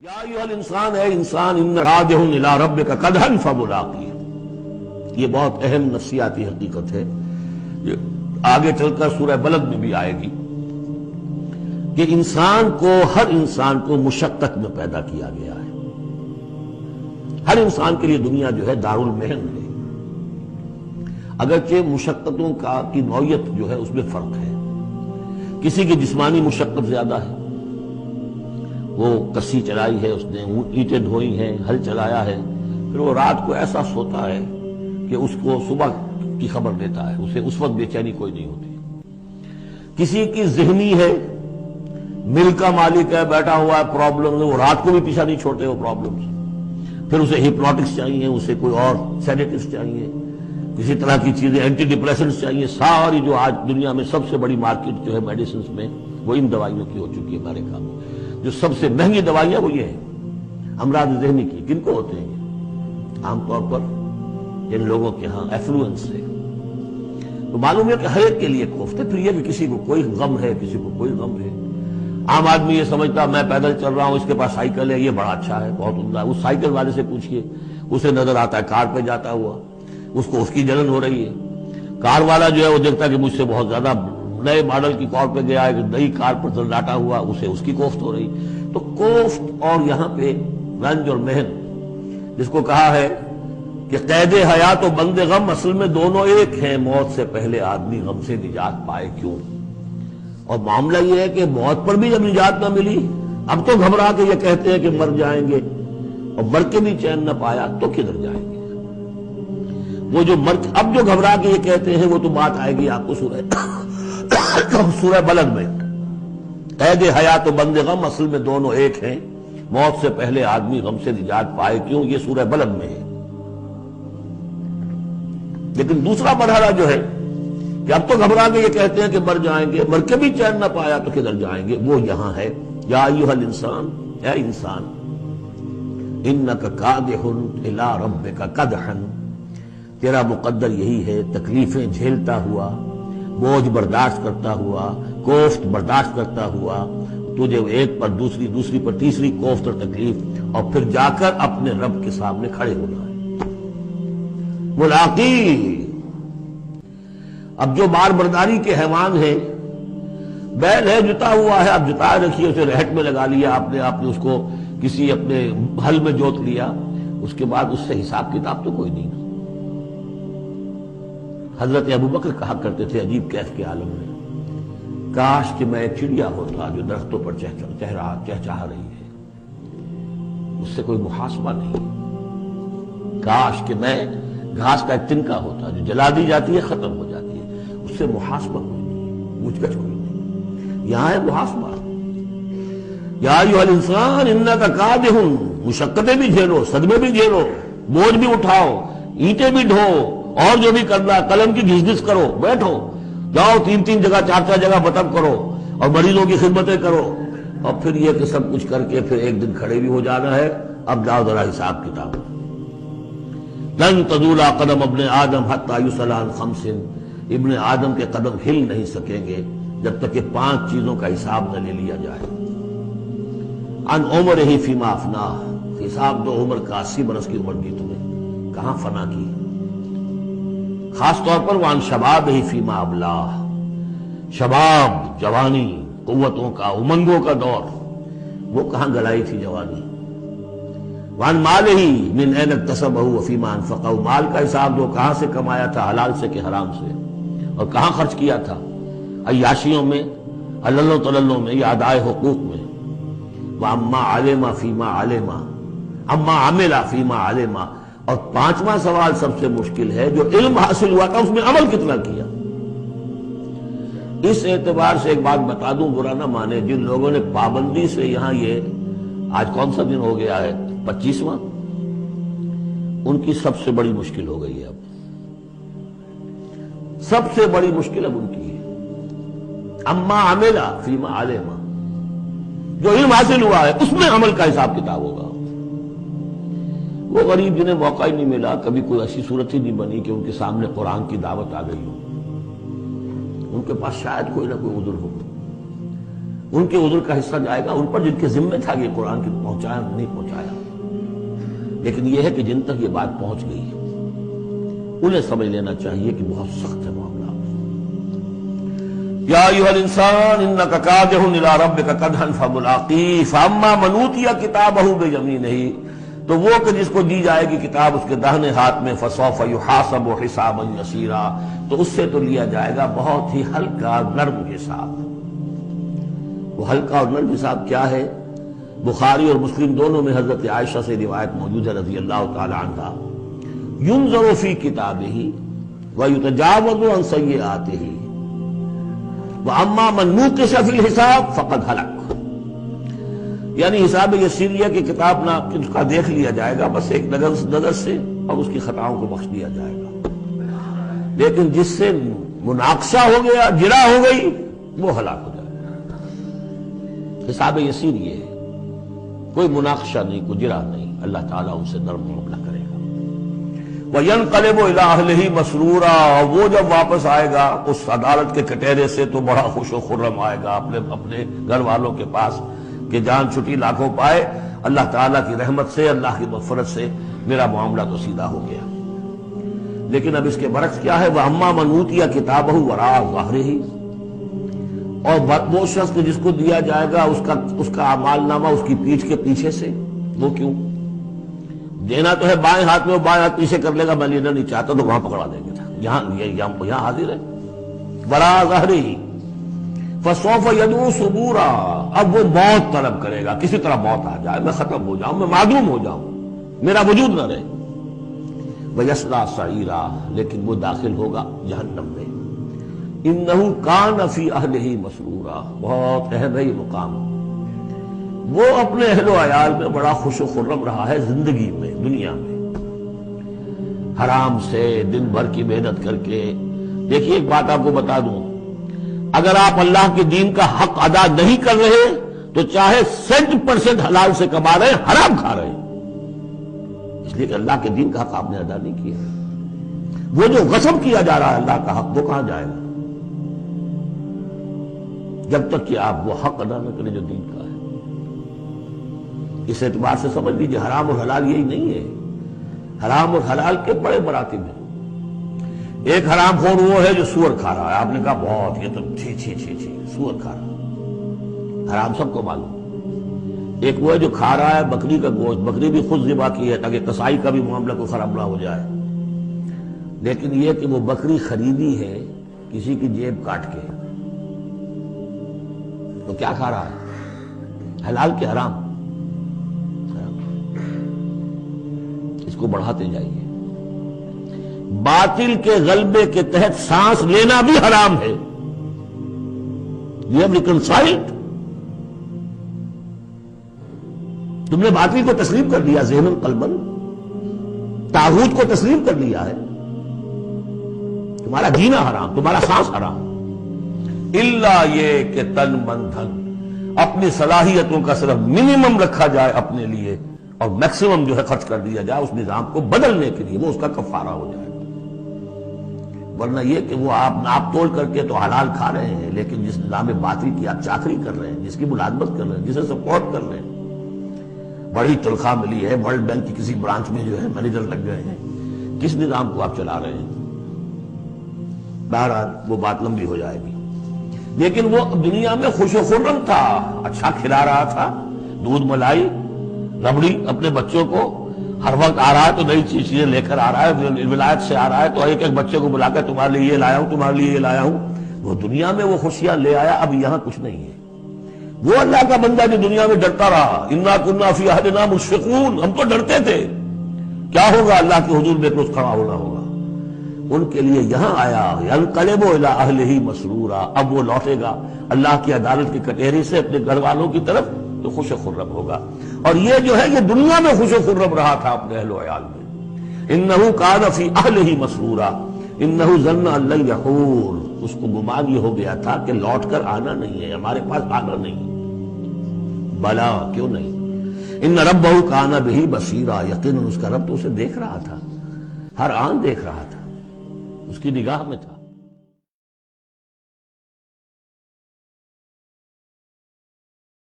یا ایھا الانسان، اے انسان، ان راجع الی ربک قدحا فملاقیہ۔ یہ بہت اہم نفسیاتی حقیقت ہے، یہ آگے چل کر سورہ بلد میں بھی آئے گی کہ ہر انسان کو مشقت میں پیدا کیا گیا ہے۔ ہر انسان کے لیے دنیا جو ہے دارالمحن ہے، اگرچہ مشقتوں کی نوعیت جو ہے اس میں فرق ہے۔ کسی کی جسمانی مشقت زیادہ ہے، وہ کسی چلائی ہے، اس نے اینٹیں ڈھوئی ہیں، ہل چلایا ہے، پھر وہ رات کو ایسا سوتا ہے کہ اس کو صبح کی خبر دیتا ہے، اسے اس وقت بے چینی کوئی نہیں ہوتی۔ کسی کی ذہنی ہے، مل کا مالک ہے، بیٹھا ہوا ہے، پرابلم ہے، وہ رات کو بھی پیچھا نہیں چھوڑتے وہ پرابلمز۔ پھر اسے ہپنوٹکس چاہیے، اسے کوئی اور سیڈیٹیوز چاہیے، کسی طرح کی چیزیں، اینٹی ڈپریسنٹس چاہیے۔ ساری جو آج دنیا میں سب سے بڑی مارکیٹ جو ہے میڈیسنز میں، وہ ان دوائیوں کی ہو چکی ہے امریکہ میں۔ جو سب سے مہنگی دوائیاں وہ یہ ہیں امراض ذہنی کی۔ کن کو ہوتے ہیں؟ عام طور پر جن لوگوں کے ہاں ایفلوئنس ہے۔ تو معلوم ہے کہ ہر ایک کے لیے کوفت ہے۔ پھر یہ کہ کسی کو کوئی غم ہے، کسی کو کوئی غم ہے۔ عام آدمی یہ سمجھتا میں پیدل چل رہا ہوں، اس کے پاس سائیکل ہے، یہ بڑا اچھا ہے، بہت عمدہ ہے۔ اس سائیکل والے سے پوچھئے، اسے نظر آتا ہے کار پہ جاتا ہوا، اس کو اس کی جلن ہو رہی ہے۔ کار والا جو ہے وہ دیکھتا ہے کہ مجھ سے بہت زیادہ نئے ماڈل کی کار پہ گیا ہے، کہ نئی کار پر ڈاٹا ہوا، اسے اس کی کوفت ہو رہی۔ تو کوفت اور یہاں پہ رنج اور محن، جس کو کہا ہے کہ قید حیات و بند غم اصل میں دونوں ایک ہیں، موت سے پہلے آدمی غم سے نجات پائے کیوں۔ اور معاملہ یہ ہے کہ موت پر بھی جب نجات نہ ملی، اب تو گھبرا کے یہ کہتے ہیں کہ مر جائیں گے، اور مر کے بھی چین نہ پایا تو کدھر جائیں گے۔ وہ جو اب جو گھبرا کے یہ کہتے ہیں، وہ تو بات آئے گی آپ کو سورہ بلد میں۔ قید حیات و بند غم اصل میں دونوں ایک ہیں، موت سے پہلے آدمی غم سے نجات پائے کیوں، یہ سورہ بلد میں ہے۔ لیکن دوسرا مرحلہ جو ہے کہ اب تو گھبرا کے یہ کہتے ہیں کہ مر جائیں گے، مر کے بھی چین نہ پایا تو کدھر جائیں گے، وہ یہاں ہے۔ یا ایھا الانسان، اے انسان، انک کادح الی ربک قدحا، تیرا مقدر یہی ہے تکلیفیں جھیلتا ہوا، بوجھ برداشت کرتا ہوا، کوفت برداشت کرتا ہوا، تجھے ایک پر دوسری، دوسری پر تیسری کوفت اور تکلیف، اور پھر جا کر اپنے رب کے سامنے کھڑے ہونا ہے۔ ملاقی، اب جو بار برداری کے حیوان ہیں، بیل ہے جتا ہوا ہے، اب جتا رکھیے، اسے رہٹ میں لگا لیا آپ نے اس کو کسی اپنے ہل میں جوت لیا، اس کے بعد اس سے حساب کتاب تو کوئی نہیں۔ حضرت ابوبکر کہا کرتے تھے عجیب کیف کے عالم میں، کاش کہ میں ایک چڑیا ہوتا جو درختوں پر چہچہا رہی ہے، اس سے کوئی محاسبہ نہیں۔ کاش کہ میں گھاس کا ایک تنکا ہوتا جو جلا دی جاتی ہے، ختم ہو جاتی ہے، اس سے محاسبہ کوئی نہیں، پوچھ گچھ کوئی نہیں۔ یہاں ہے محاسبہ۔ یا ایھا الانسان انک کادح، مشقتیں بھی جھیلو، صدمے بھی جھیلو، بوجھ بھی اٹھاؤ، اینٹیں بھی ڈھو، اور جو بھی کرنا، قلم کی گھس گھس کرو، بیٹھو، جاؤ 3 جگہ 4 جگہ بطن کرو، اور مریضوں کی خدمتیں کرو، اور پھر یہ کہ سب کچھ کر کے پھر ایک دن کھڑے بھی ہو جانا ہے۔ اب جاؤ ذرا حساب کتاب۔ لن تزول قدم ابن آدم حتی یسأل عن 5، ابن آدم کے قدم ہل نہیں سکیں گے جب تک کہ 5 چیزوں کا حساب نہ لے لیا جائے۔ عن عمرہ فیما افناہ، حساب دو عمر کا، 80 برس کی عمر دی تمہیں، کہاں فنا کی۔ خاص طور پر وان شباب ہی فیما ابلاہ، شباب، جوانی، قوتوں کا، امنگوں کا دور، وہ کہاں گلائی تھی جوانی۔ وان مال ہی من این اکتسبہ وفیما انفقہ، مال کا حساب دو، کہاں سے کمایا تھا، حلال سے کہ حرام سے، اور کہاں خرچ کیا تھا، عیاشیوں میں، عللوں تللوں میں، یا ادائے حقوق میں۔ واما علم فیما علم، اما عمل فیما علم، اور 5واں سوال سب سے مشکل ہے، جو علم حاصل ہوا تھا اس میں عمل کتنا کیا۔ اس اعتبار سے ایک بات بتا دوں، برا نہ مانے، جن لوگوں نے پابندی سے یہاں یہ آج کون سا دن ہو گیا ہے، 25واں، ان کی سب سے بڑی مشکل ہو گئی ہے۔ اب سب سے بڑی مشکل اب ان کی ہے۔ اما عمل فیما علم، جو علم حاصل ہوا ہے اس میں عمل کا حساب کتاب ہوگا۔ وہ غریب جنہیں موقع ہی نہیں ملا، کبھی کوئی ایسی صورت ہی نہیں بنی کہ ان کے سامنے قرآن کی دعوت آ گئی ہو، ان کے پاس شاید کوئی نہ کوئی عذر ہو۔ ان کے عذر کا حصہ جائے گا ان پر جن کے ذمہ تھا کہ قرآن کی پہنچایا نہیں پہنچایا. لیکن یہ ہے کہ جن تک یہ بات پہنچ گئی انہیں سمجھ لینا چاہیے کہ بہت سخت ہے معاملہ. یا ایھا الانسان انک کادح الی ربک کدحا فملاقیہ فاما من اوتی کتابہ بیمینہ، تو وہ کہ جس کو دی جائے گی کتاب اس کے داہنے ہاتھ میں فسوف یحاسب حسابا یسیرا، تو اس سے تو لیا جائے گا بہت ہی ہلکا نرم حساب. وہ ہلکا اور نرم حساب کیا ہے؟ بخاری اور مسلم دونوں میں حضرت عائشہ سے روایت موجود ہے رضی اللہ تعالی عنہا، ینظر فی کتابہ ویتجاوز عن سیئاتہ وَأَمَّا مَن نُوقِشَ فِي الْحِسَابِ فَقَدْ هَلَكَ. یعنی حساب یسیریہ کی کتاب نہ اس کا دیکھ لیا جائے گا بس ایک نظر سے اور اس کی خطاؤں کو بخش دیا جائے گا، لیکن جس سے مناقشہ ہو گیا، جرا ہو گئی، وہ ہلاک ہو جائے گا. حساب یسیر یہ ہے، کوئی مناقشہ نہیں، کوئی جرا نہیں، اللہ تعالیٰ ان سے نرم معاملہ کرے گا. وَيَنْقَلِبُ إِلَىٰ أَهْلِهِ مَسْرُورًا، وہ جب واپس آئے گا اس عدالت کے کٹہرے سے تو بڑا خوش و خرم آئے گا اپنے گھر والوں کے پاس کہ جان چھٹی لاکھوں پائے، اللہ تعالیٰ کی رحمت سے، اللہ کی مغفرت سے میرا معاملہ تو سیدھا ہو گیا. لیکن اب اس کے برعکس کیا ہے؟ وَأَمَّا مَنْ أُوتِيَ كِتَابَهُ وَرَاءَ ظَهْرِهِ، اور وہ شخص جس کو دیا جائے گا اس کا اعمال نامہ اس کی پیٹھ کے پیچھے سے. وہ کیوں؟ دینا تو ہے بائیں ہاتھ میں، وہ بائیں ہاتھ پیچھے کر لے گا، میں لینا نہیں چاہتا تو وہاں پکڑا دیں گے. یہاں حاضر ہے وراء ظہرہ فسوف یدعو ثبورا، اب وہ موت طلب کرے گا، کسی طرح موت آ جائے، میں ختم ہو جاؤں، میں معدوم ہو جاؤں، میرا وجود نہ رہے. ویصلی سعیرا، لیکن وہ داخل ہوگا جہنم میں. انہ کان فی اہلہ مسرورا، بہت اہم ہے یہ مقام. وہ اپنے اہل و عیال میں بڑا خوش و خرم رہا ہے زندگی میں، دنیا میں، حرام سے دن بھر کی محنت کر کے. دیکھیے ایک بات آپ کو بتا دوں، اگر آپ اللہ کے دین کا حق ادا نہیں کر رہے تو چاہے 100% حلال سے کما رہے ہیں، حرام کھا رہے ہیں، اس لیے کہ اللہ کے دین کا حق آپ نے ادا نہیں کیا. وہ جو غصب کیا جا رہا ہے اللہ کا حق، وہ کہاں جائے گا جب تک کہ آپ وہ حق ادا نہ کریں جو دین کا ہے. اس اعتبار سے سمجھ لیجیے حرام اور حلال یہی نہیں ہے، حرام اور حلال کے بڑے مراتب ہیں. ایک حرام خور وہ ہے جو سور کھا رہا ہے، آپ نے کہا بہت یہ تو چھی چھی چھی چھی سور کھا رہا، حرام سب کو معلوم. ایک وہ ہے جو کھا رہا ہے بکری کا گوشت، بکری بھی خود ذبح کی ہے تاکہ کسائی کا بھی معاملہ کو خراب نہ ہو جائے، لیکن یہ کہ وہ بکری خریدی ہے کسی کی جیب کاٹ کے، تو کیا کھا رہا ہے؟ حلال کے حرام. اس کو بڑھاتے جائیے. باطل کے غلبے کے تحت سانس لینا بھی حرام ہے. You have reconciled. تم نے باطل کو تسلیم کر لیا، ذہن قلباً طاغوت کو تسلیم کر لیا ہے. تمہارا جینا حرام، تمہارا سانس حرام. الا یہ کہ تن من دھن، اپنی صلاحیتوں کا صرف منیمم رکھا جائے اپنے لیے اور میکسیمم جو ہے خرچ کر دیا جائے اس نظام کو بدلنے کے لیے، وہ اس کا کفارہ ہو جائے. ورنہ یہ کہ وہ آپ ناپ تول کر کے تو حلال کھا رہے ہیں، لیکن جس نظام باطل کی آپ چاکری کر رہے ہیں، جس کی ملازمت کر رہے ہیں، جسے سپورٹ کر رہے ہیں، بڑی تنخواہ ملی ہے، ورلڈ بینک کی کسی برانچ میں جو ہے مینیجر لگ گئے ہیں، کس نظام کو آپ چلا رہے ہیں؟ بہرحال وہ بات لمبی ہو جائے گی. لیکن وہ دنیا میں خوش و خرم تھا، اچھا کھلا رہا تھا، دودھ ملائی ربڑی اپنے بچوں کو، ہر وقت آ رہا ہے تو نئی چیزیں لے کر آ رہا ہے، ولایت سے آ رہا ہے تو ایک ایک بچے کو بلا کر تمہارے لیے یہ لایا ہوں، تمہارے لیے یہ لایا ہوں. وہ دنیا میں وہ خوشیاں لے آیا، اب یہاں کچھ نہیں ہے. وہ اللہ کا بندہ جو دنیا میں ڈرتا رہا، انا کنا فی عہدنا مشفقون، ہم تو ڈرتے تھے کیا ہوگا اللہ کے حضور میں روز کھڑا ہونا ہوگا، ان کے لیے یہاں آیا ینقلب الی اہلہ مسرورا، اب وہ لوٹے گا اللہ کی عدالت کی کٹہری سے اپنے گھر والوں کی طرف تو خوش و خرم ہوگا. اور یہ جو ہے یہ دنیا میں خوش و خرم رہا تھا اپنے اہل و عیال میں. انہ کان فی اہلہ مسرورا انہ ظن ان لن یحور، اس کو گمان یہ ہو گیا تھا کہ لوٹ کر آنا نہیں ہے، ہمارے پاس آنا نہیں. بلا کیوں نہیں، ان ربہ کان بہ بصیرا، یقیناً اس کا رب تو اسے دیکھ رہا تھا، ہر آن دیکھ رہا تھا، اس کی نگاہ میں تھا.